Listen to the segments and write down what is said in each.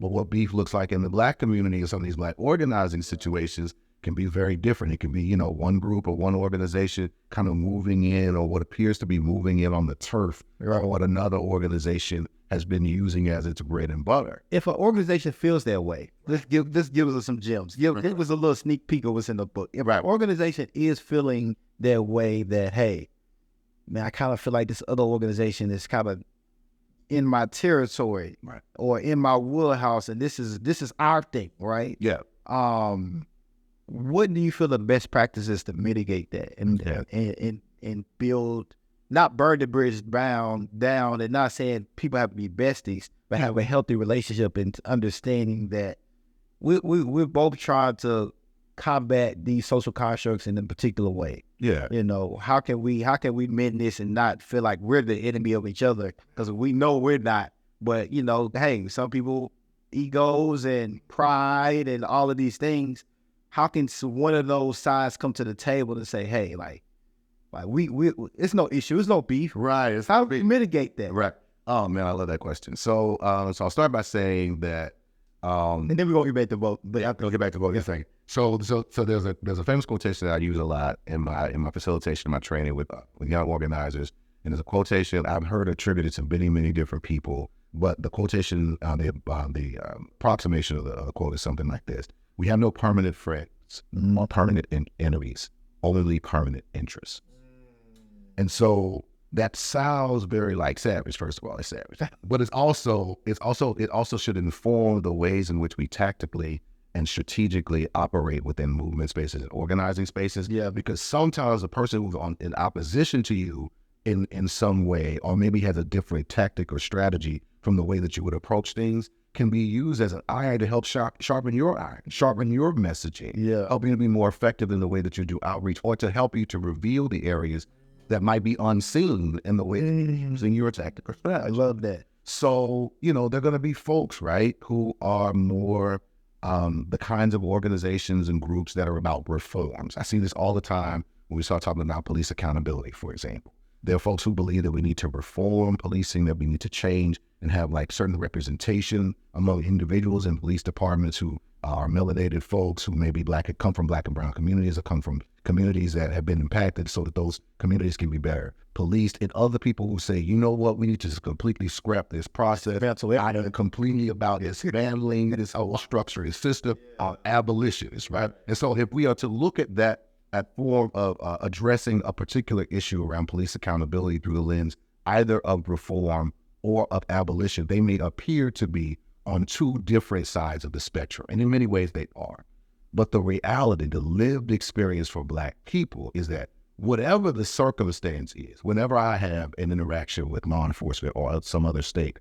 But what beef looks like in the Black community and some of these Black organizing situations can be very different. It can be, one group or one organization kind of moving in, or what appears to be moving in on the turf, or what another organization has been using as its bread and butter. If an organization feels that way, this gives us some gems. Give us a little sneak peek of what's in the book. If an organization is feeling that way, that, hey, man, I kind of feel like this other organization is kind of in my territory, right, or in my wheelhouse, and this is our thing, right? Yeah. What do you feel the best practices to mitigate that and build, not burn the bridge down, and not saying people have to be besties, but have a healthy relationship and understanding that we're both trying to combat these social constructs in a particular way. Yeah. How can we mend this and not feel like we're the enemy of each other? Because we know we're not. But, hey, some people, egos and pride and all of these things, how can one of those sides come to the table and say, hey, like we it's no issue, it's no beef. Right. It's how do we mitigate that? Right. Oh man, I love that question. So I'll start by saying that and then we're gonna get back to both. But I'll get back to both in a second. So there's a famous quotation that I use a lot in my facilitation, my training with young organizers. And there's a quotation I've heard attributed to many, many different people, but the quotation, the approximation of the quote is something like this: "We have no permanent friends, no permanent enemies, only permanent interests." And so that sounds very like savage. First of all, it's savage, but it also should inform the ways in which we tactically and strategically operate within movement spaces and organizing spaces. Yeah, because sometimes a person who's in opposition to you in some way, or maybe has a different tactic or strategy from the way that you would approach things, can be used as an iron to help sharpen your iron, sharpen your messaging, helping you to be more effective in the way that you do outreach, or to help you to reveal the areas that might be unseen in the way that you're using your tactic or strategy. I love that. So, there are going to be folks, right, who are more the kinds of organizations and groups that are about reforms. I see this all the time when we start talking about police accountability, for example. There are folks who believe that we need to reform policing, that we need to change and have like certain representation among individuals in police departments who are melanated folks, who may be Black, come from Black and brown communities, or come from communities that have been impacted, so that those communities can be better policed. And other people who say, you know what, we need to just completely scrap this process. I am completely about dismantling this whole structure and system, abolitionists, right? And so if we are to look at that form of addressing a particular issue around police accountability through the lens either of reform or of abolition, they may appear to be on two different sides of the spectrum. And in many ways they are. But the reality, the lived experience for Black people is that whatever the circumstance is, whenever I have an interaction with law enforcement or some other state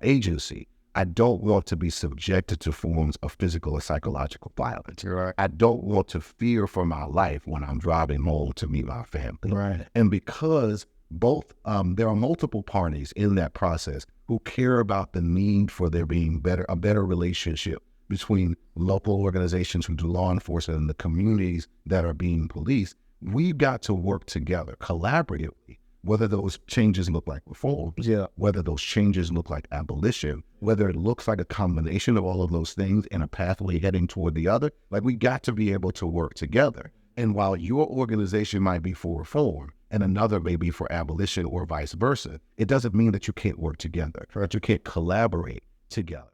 agency, I don't want to be subjected to forms of physical or psychological violence. Right. I don't want to fear for my life when I'm driving home to meet my family. Right. And because both, there are multiple parties in that process who care about the need for there being a better relationship between local organizations who do law enforcement and the communities that are being policed, we've got to work together collaboratively, whether those changes look like reforms, whether those changes look like abolition, whether it looks like a combination of all of those things in a pathway heading toward the other. Like, we got to be able to work together. And while your organization might be for reform and another may be for abolition or vice versa, it doesn't mean that you can't work together, that you can't collaborate together.